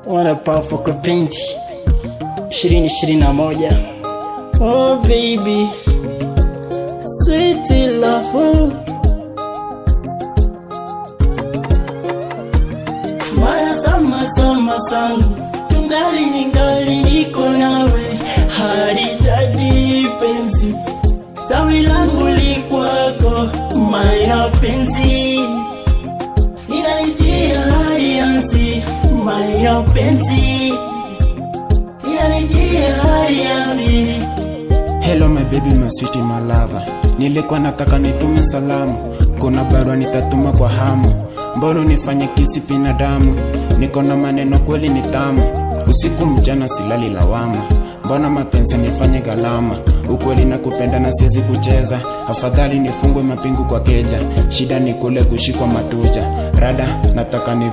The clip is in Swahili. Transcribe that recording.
Wana powerful kipindi 2021. Oh baby, sweet love. Mara sama sangu, ningali niko nawe, hadi penzi, tawi langu likwako, maina penzi, inaitia hadiansi, maina penzi, inaitia hadiansi. Hello my baby, my sweetie, my lover. Nilikuwa nataka nitume salamu, kuna barua nitatuma kwa hamu. Mbona nifanye kisi binadamu, niko na maneno kweli ni tamu. Usiku mchana silali lawama, mbona mapenzi nifanye galama. Ukweli nakupenda na siwezi kucheza, afadhali nifungwe mapingu kwa keja. Shida ni kule kushikwa matuja, rada nataka nive